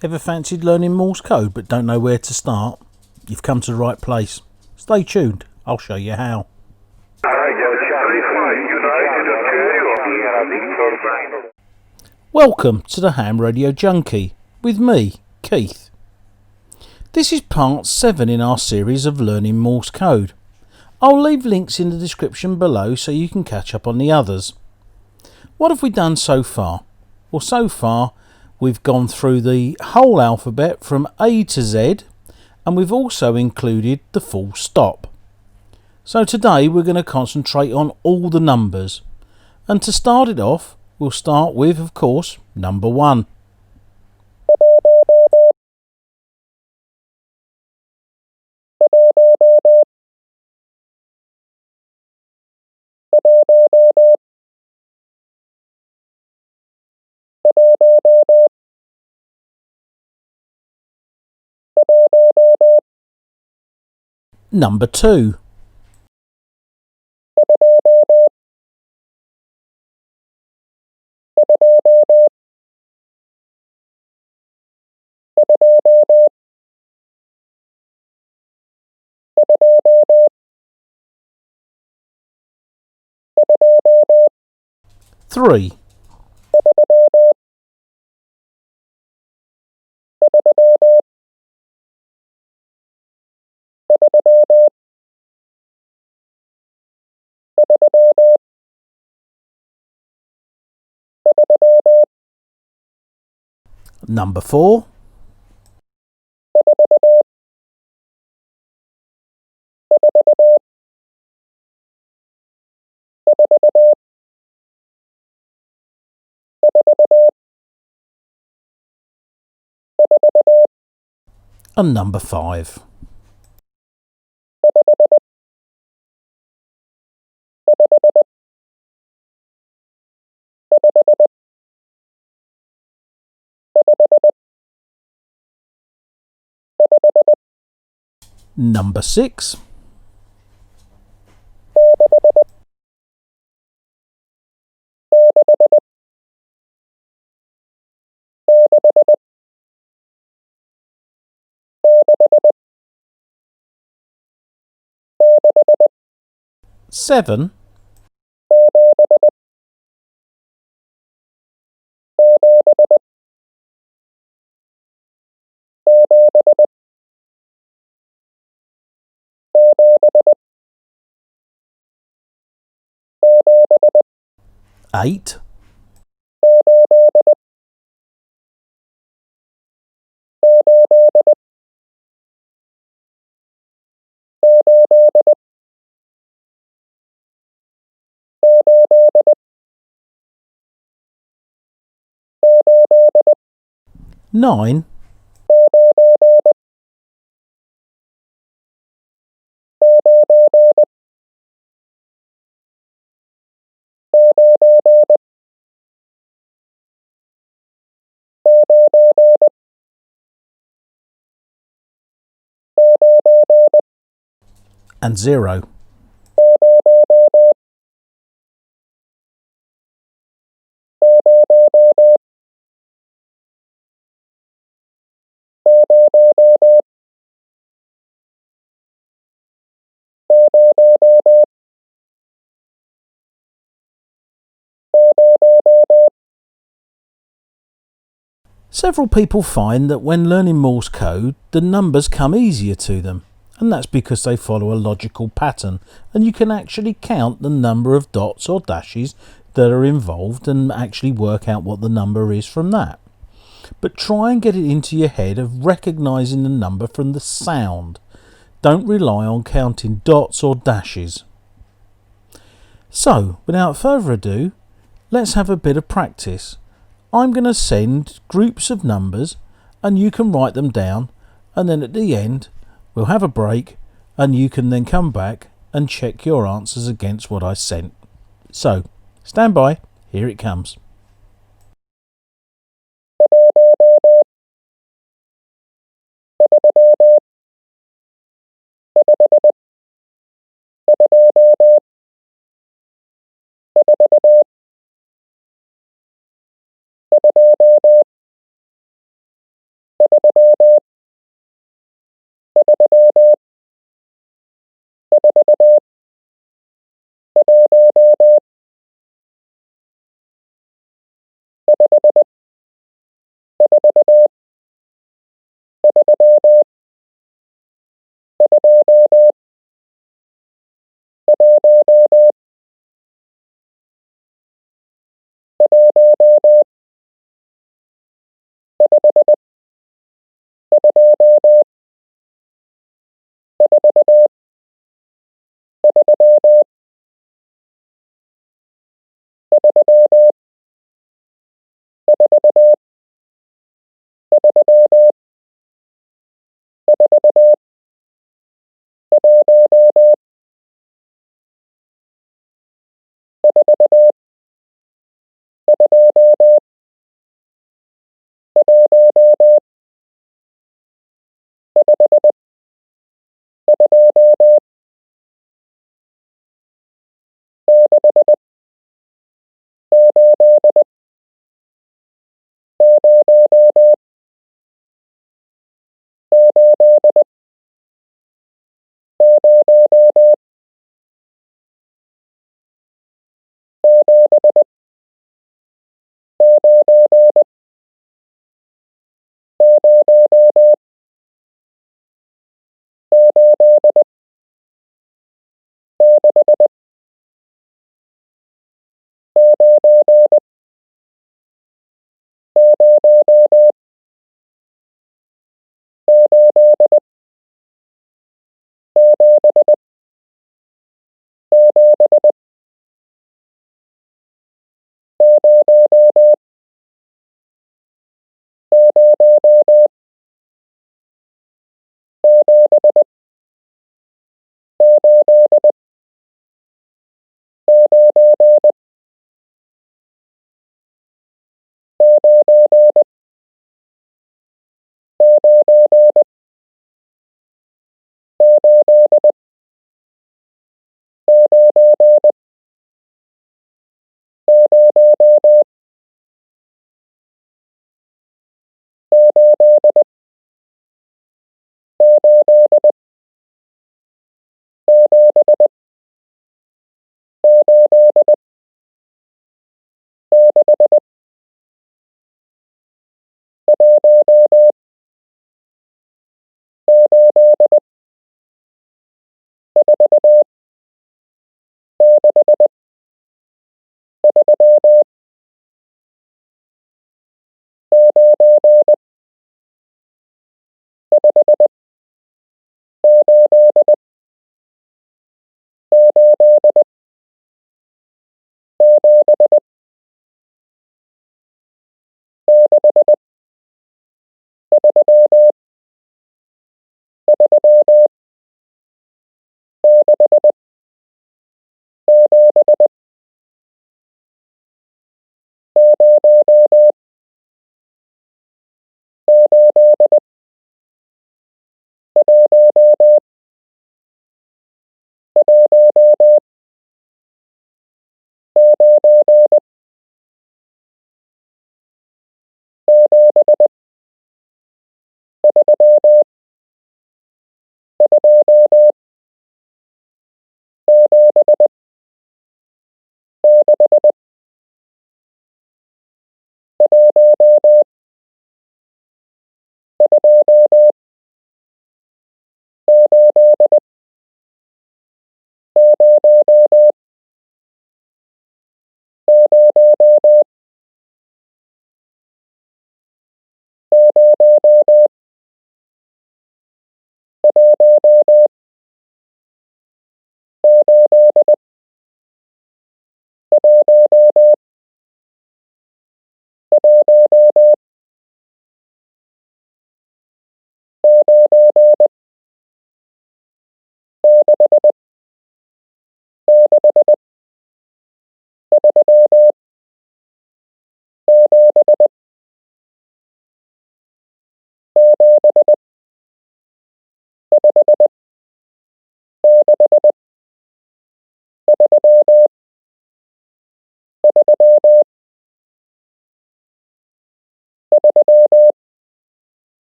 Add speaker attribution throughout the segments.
Speaker 1: Ever fancied learning Morse code but don't know where to start? You've come to the right place. Stay tuned, I'll show you how. Welcome to the Ham Radio Junkie with me, Keith. This is part 7 in our series of learning Morse code. I'll leave links in the description below so you can catch up on the others. What have we done so far? Well, so far we've gone through the whole alphabet from A to Z, and we've also included the full stop. So today we're going to concentrate on all the numbers, and to start it off we'll start with, of course, number 1. Number 2. Three. Number 4. And number 5. Number 6. Seven. Eight. Nine. And 0. Several people find that when learning Morse code, the numbers come easier to them, and that's because they follow a logical pattern, and you can actually count the number of dots or dashes that are involved and actually work out what the number is from that. But try and get it into your head of recognizing the number from the sound. Don't rely on counting dots or dashes. So, without further ado, let's have a bit of practice. I'm going to send groups of numbers and you can write them down, and then at the end we'll have a break and you can then come back and check your answers against what I sent. So, stand by, here it comes.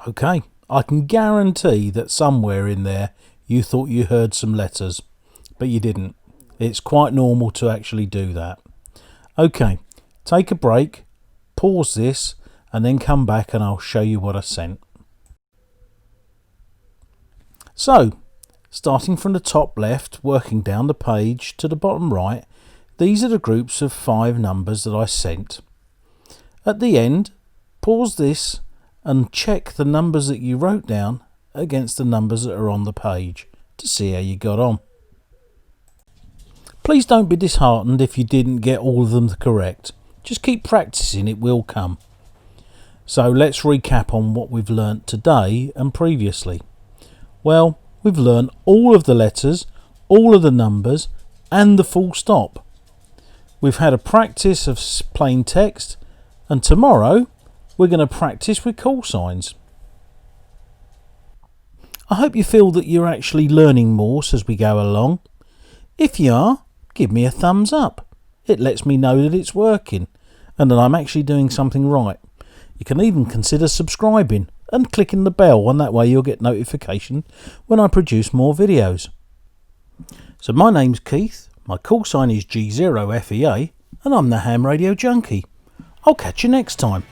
Speaker 1: Okay, I can guarantee that somewhere in there you thought you heard some letters, but you didn't. It's quite normal to actually do that. Okay, take a break, pause this, and then come back and I'll show you what I sent. So, starting from the top left, working down the page to the bottom right, these are the groups of 5 numbers that I sent. At the end, pause this and check the numbers that you wrote down against the numbers that are on the page to see how you got on. Please don't be disheartened if you didn't get all of them correct. Just keep practicing, it will come. So let's recap on what we've learnt today and previously. Well, we've learnt all of the letters, all of the numbers and the full stop. We've had a practice of plain text, and tomorrow we're going to practice with call signs. I hope you feel that you're actually learning Morse as we go along. If you are, give me a thumbs up. It lets me know that it's working and that I'm actually doing something right. You can even consider subscribing and clicking the bell, and that way you'll get notification when I produce more videos. So my name's Keith, my call sign is G0FEA, and I'm the Ham Radio Junkie. I'll catch you next time.